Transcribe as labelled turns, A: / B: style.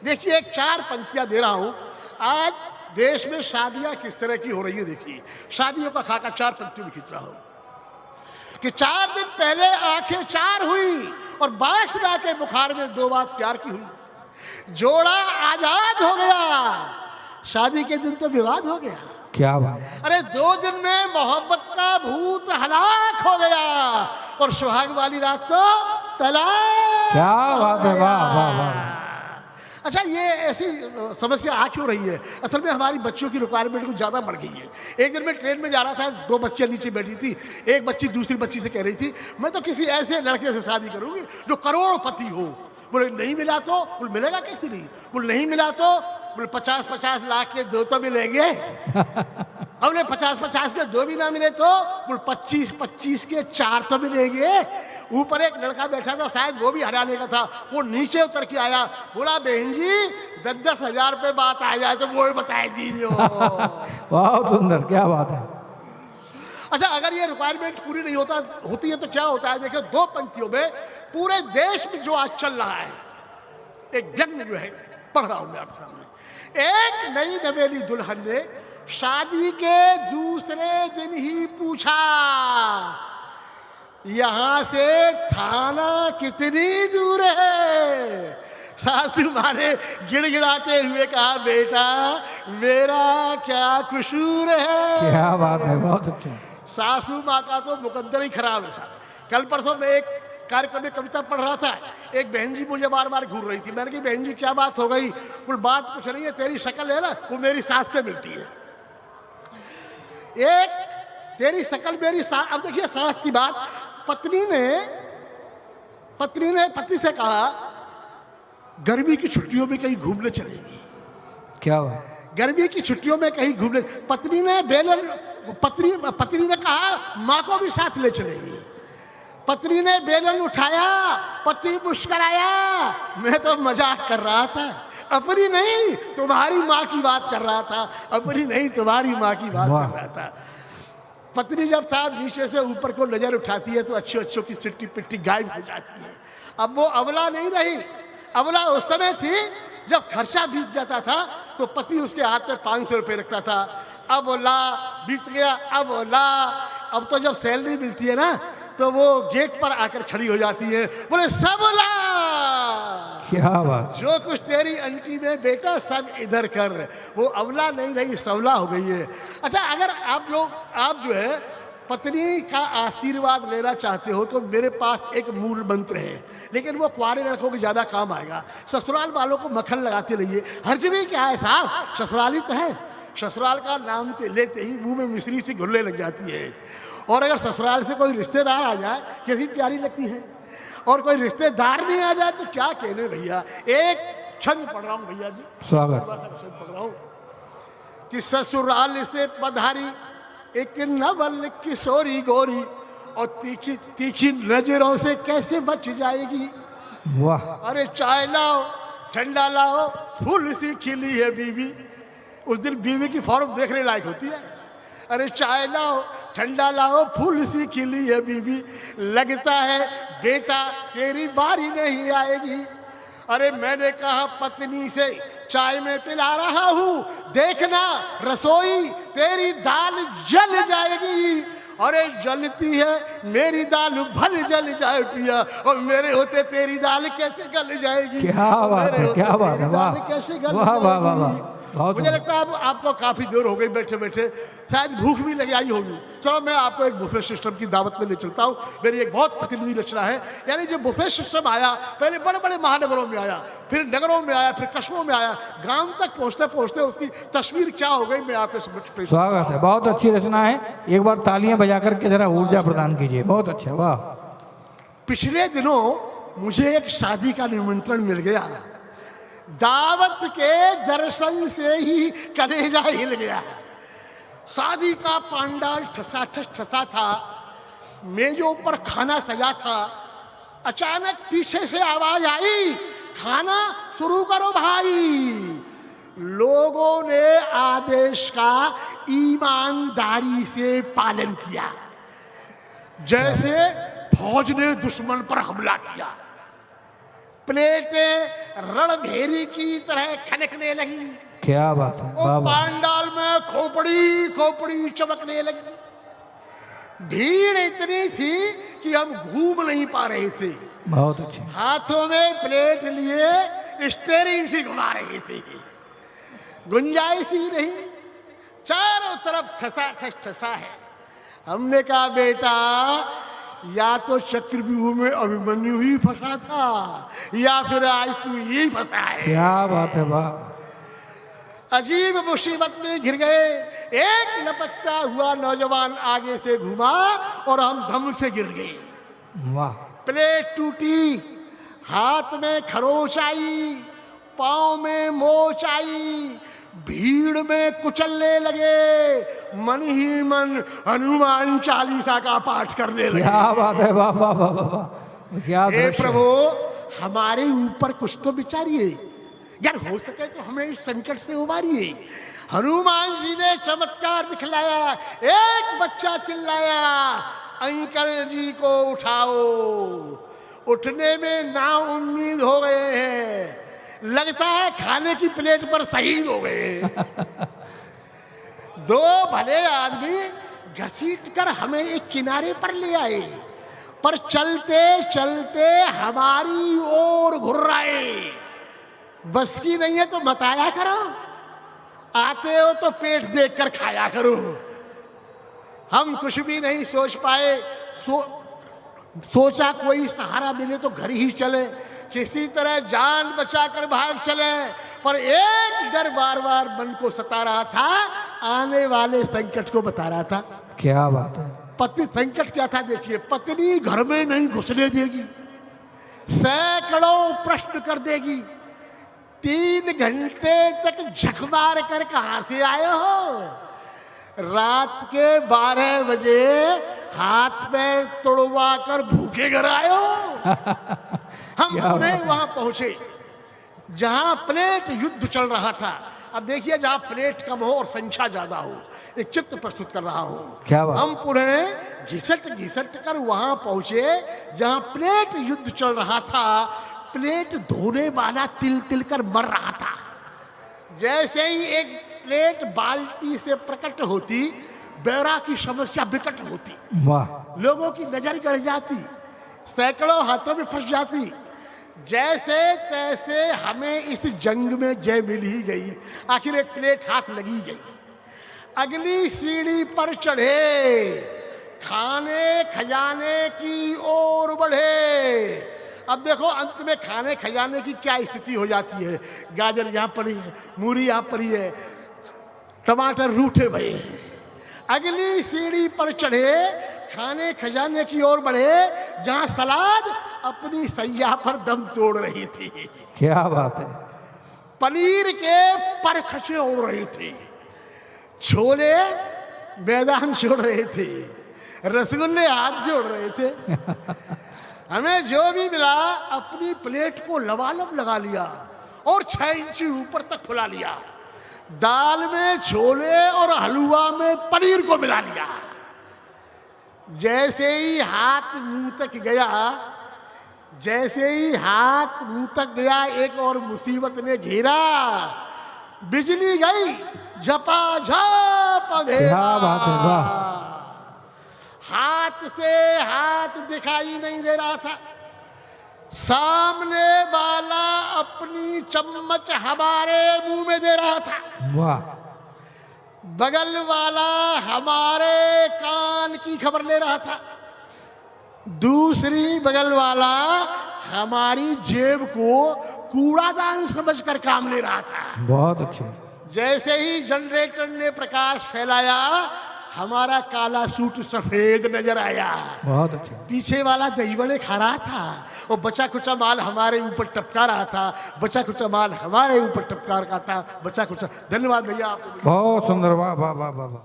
A: देखिए एक 4 पंक्तियां दे रहा हूं। आज देश में शादियां किस तरह की हो रही है। देखिए शादियों का खाका 4 पंक्तियों में खींच रहा हूं कि 4 दिन पहले आंखें 4 हुई और 22 राह के बुखार में 2 बात प्यार की हुई। जोड़ा आजाद हो गया, शादी के दिन तो विवाद हो गया।
B: क्या बात।
A: अरे 2 दिन में मोहब्बत का भूत हलाक हो गया और सुहाग वाली रात तो तलाक।
B: क्या बात है, वाह वाह वाह।
A: अच्छा ये ऐसी समस्या आ क्यों रही है? असल में हमारी बच्चियों की रिक्वायरमेंट कुछ ज़्यादा बढ़ गई है। एक दिन मैं ट्रेन में जा रहा था, 2 बच्चियाँ नीचे बैठी थी। एक बच्ची दूसरी बच्ची से कह रही थी मैं तो किसी ऐसे लड़के से शादी करूंगी जो करोड़पति हो। बोले नहीं मिला तो? बोले मिलेगा कैसे नहीं? बोले नहीं मिला तो? बोले 50-50 लाख के 2 तो मिलेंगे। हमने 50-50 के 2 भी ना मिले तो? बोले 25-25 के 4 तो मिलेंगे। ऊपर एक लड़का बैठा था, शायद वो भी हरियाणा का था। वो नीचे उतर के आया, बोला बहन जी 10-10 हजार पे बात आ जाए तो वो बताए दीजिए।
B: बहुत सुंदर, क्या बात है।
A: अच्छा अगर ये रिक्वायरमेंट पूरी नहीं होती है तो क्या होता है? देखिए 2 पंक्तियों में पूरे देश में जो आज चल रहा है, एक व्यंग्य जो है पढ़ रहा हूं मैं आपके सामने। एक नई नवेली दुल्हन ने शादी के दूसरे दिन ही पूछा यहां से थाना कितनी दूर है? सासू माँ ने गिड़गिड़ाते हुए कहा बेटा मेरा क्या कसूर है?
B: क्या बात है, बहुत अच्छा।
A: सासू माँ का तो मुकद्दर ही खराब है साहब। कल परसों मैं एक कार्यक्रम में कविता पढ़ रहा था, एक बहन जी मुझे बार बार घूर रही थी। मैंने कहा बहन जी क्या बात हो गई? बोल बात कुछ नहीं है, तेरी शक्ल है ना वो मेरी सास से मिलती है। एक तेरी शक्ल मेरी सास। अब देखिए सास की बात। पत्नी ने पति से कहा गर्मी की छुट्टियों में कहीं घूमने चलेगी।
B: क्या बात।
A: गर्मी की छुट्टियों में कहीं घूमने। पत्नी ने कहा माँ को भी साथ ले चलेगी। पत्नी ने बेलन उठाया, पति मुस्कुराया। मैं तो मजाक कर रहा था, अपनी नहीं तुम्हारी माँ की बात कर रहा था, अपनी नहीं तुम्हारी माँ की बात कर रहा था। पत्नी जब साहब नीचे से ऊपर को नजर उठाती है तो अच्छी की सिट्टी पिट्टी गायब हो जाती है। अब वो अबला नहीं रही। अबला उस समय थी जब खर्चा बीत जाता था तो पति उसके हाथ में 500 रुपये रखता था। अब ला बीत गया, अब ला। अब तो जब सैलरी मिलती है ना तो वो गेट पर आकर खड़ी हो जाती है, बोले सब ला।
B: क्या बात।
A: जो कुछ तेरी अंटी में बेटा सब इधर कर। वो अवला नहीं रही, सवला हो गई है। अच्छा अगर आप जो है पत्नी का आशीर्वाद लेना चाहते हो तो मेरे पास एक मूल मंत्र है, लेकिन वो कुंवारे लड़कों के ज्यादा काम आएगा। ससुराल वालों को मक्खन लगाते रहिए। हर्ज भी क्या है साहब, ससुराल ही तो है। ससुराल का नाम लेते ही मुंह में मिश्री सी घुलने लग जाती है। और अगर ससुराल से कोई रिश्तेदार आ जाए कैसी प्यारी लगती है, और कोई रिश्तेदार नहीं आ जाए तो क्या कहने भैया। एक छंद पढ़ रहा हूं भैया जी,
B: स्वागत।
A: छंद पढ़ रहा हूं कि ससुराल से पधारी एक नवल किशोरी गोरी और तीखी तीखी नजरों से कैसे बच जाएगी।
B: वाह।
A: अरे चाय लाओ, ठंडा लाओ, फूल सी खिली है बीवी। उस दिन बीवी की फॉर्म देखने लायक होती है। अरे चाय लाओ, ठंडा लाओ, फूल सी खिली है बीवी। लगता है बेटा तेरी बारी नहीं आएगी। अरे मैंने कहा पत्नी से चाय में पिला रहा हूं, देखना रसोई तेरी दाल जल जाएगी। अरे जलती है मेरी दाल भल जल जाए पिया, और मेरे होते तेरी दाल कैसे गल जाएगी।
B: क्या बात है, क्या बात है, वाह
A: कैसे गल
B: वाह वाह वाह वाह।
A: मुझे लगता है आपको काफी देर हो गई बैठे बैठे, शायद भूख भी लग आई होगी। चलो मैं आपको एक बुफे सिस्टम की दावत में ले चलता हूँ। मेरी एक बहुत प्रतिनिधि रचना है। यानी जो बुफे सिस्टम आया पहले बड़े बड़े महानगरों में आया, फिर नगरों में आया, फिर कस्बों में आया, गांव तक पहुँचते पहुँचते उसकी तस्वीर क्या हो गई मैं आपके समझ।
B: स्वागत है, बहुत अच्छी रचना है। एक बार तालियां बजा करके जरा ऊर्जा प्रदान कीजिए। बहुत अच्छा, वाह।
A: पिछले दिनों मुझे एक शादी का निमंत्रण मिल गया। दावत के दर्शन से ही कलेजा हिल गया। शादी का पंडाल ठसा था, मेजों पर खाना सजा था। अचानक पीछे से आवाज आई, खाना शुरू करो भाई। लोगों ने आदेश का ईमानदारी से पालन किया, जैसे फौज ने दुश्मन पर हमला किया। प्लेटें रणभेरी की तरह खनकने लगी।
B: क्या बात है,
A: और
B: वाह वाह।
A: पांडाल में खोपड़ी खोपड़ी चमकने लगी। भीड़ इतनी थी कि हम घूम नहीं पा रहे थे।
B: बहुत अच्छे।
A: हाथों में प्लेट लिए स्टेरिंग से घुमा रहे थे। गुंजाइश ही नहीं, चारों तरफ ठसा ठस ठसा है। हमने कहा बेटा या तो चक्रव्यूह में अभिमन्यु ही फंसा था या फिर आज तू यही फंसा है।
B: क्या बात है, वाह।
A: अजीब मुसीबत में घिर गए। एक लपकता हुआ नौजवान आगे से घुमा और हम धम से गिर गए।
B: वाह।
A: प्लेट टूटी, हाथ में खरोच आई, पांव में मोच आई, भीड़ में कुचलने लगे, मन ही मन हनुमान चालीसा का पाठ करने लगे।
B: क्या बात है, वाह वाह वाह वाह वाह। क्या
A: हे
B: दृश्य।
A: प्रभु, हमारे ऊपर कुछ तो विचारिए यार, हो सके तो हमें इस संकट से उबारिए। हनुमान जी ने चमत्कार दिखलाया। एक बच्चा चिल्लाया, अंकल जी को उठाओ। उठने में ना उम्मीद हो गए हैं, लगता है खाने की प्लेट पर शहीद हो गए। दो भले आदमी घसीट कर हमें एक किनारे पर ले आए, पर चलते चलते हमारी ओर घुर्राए। बस की नहीं है तो मत आया करो, आते हो तो पेट देखकर खाया करो। हम कुछ भी नहीं सोच पाए। सोचा कोई सहारा मिले तो घर ही चले, किसी तरह जान बचाकर भाग चले। पर एक डर बार बार मन को सता रहा था, आने वाले संकट को बता रहा था।
B: क्या बात है।
A: पत्नी संकट क्या था देखिए, पत्नी घर में नहीं घुसने देगी, सैकड़ों प्रश्न कर देगी। 3 घंटे तक झक मार कर कहां से आए हो? रात के 12 बजे हाथ पैर तोड़वा कर भूखे घर आए हो? हम उन्हें वहां पहुंचे जहां प्लेट युद्ध चल रहा था। अब देखिए, जहां प्लेट कम हो और संख्या ज्यादा हो, एक चित्र प्रस्तुत कर रहा हूं।
B: क्या बात।
A: हम पुनः घिसट घिसट कर वहां पहुंचे जहां प्लेट युद्ध चल रहा था। प्लेट धोने वाला तिल तिल कर मर रहा था। जैसे ही एक प्लेट बाल्टी से प्रकट होती, बेरा की समस्या विकट होती।
B: वाह।
A: लोगों की नजर गड़ जाती, सैकड़ों हाथों में फंस जाती। जैसे तैसे हमें इस जंग में जय मिल ही गई। आखिर एक प्लेट हाथ लगी गई। अगली सीढ़ी पर चढ़े, खाने खजाने की ओर बढ़े। अब देखो, अंत में खाने खजाने की क्या स्थिति हो जाती है। गाजर यहाँ पड़ी है, मूली यहाँ पड़ी है, टमाटर रूठे भये हैं। अगली सीढ़ी पर चढ़े, खाने खजाने की ओर बढ़े, जहां सलाद अपनी सैया पर दम तोड़ रही थी।
B: क्या बात है।
A: पनीर के परखचे उड़ रहे थे, छोले मैदान छोड़ रहे थे, रसगुल्ले हाथ से उड़ रहे थे। हमें जो भी मिला अपनी प्लेट को लबालब लगा लिया और 6 इंच ऊपर तक फुला लिया। दाल में छोले और हलवा में पनीर को मिला लिया। जैसे ही हाथ मुंह तक गया, जैसे ही हाथ मुंह तक गया, एक और मुसीबत ने घेरा। बिजली गई, झपाझप अंधेरा।
B: क्या बात है, वाह।
A: हाथ से हाथ दिखाई नहीं दे रहा था। सामने वाला अपनी चम्मच हमारे मुंह में दे रहा था।
B: वाह।
A: बगल वाला हमारे कान की खबर ले रहा था। दूसरी बगल वाला हमारी जेब को कूड़ादान समझकर काम ले रहा था।
B: बहुत अच्छे।
A: जैसे ही जनरेटर ने प्रकाश फैलाया, हमारा काला सूट सफेद नजर आया।
B: बहुत अच्छे।
A: पीछे वाला दही बड़े खा रहा था और बचा कुचा माल हमारे ऊपर टपका रहा था। बचा कुचा माल हमारे ऊपर टपका रहा था। बचा कुचा। धन्यवाद भैया, आपको
B: बहुत सुंदर। वाह वाह वाह वाह वाह।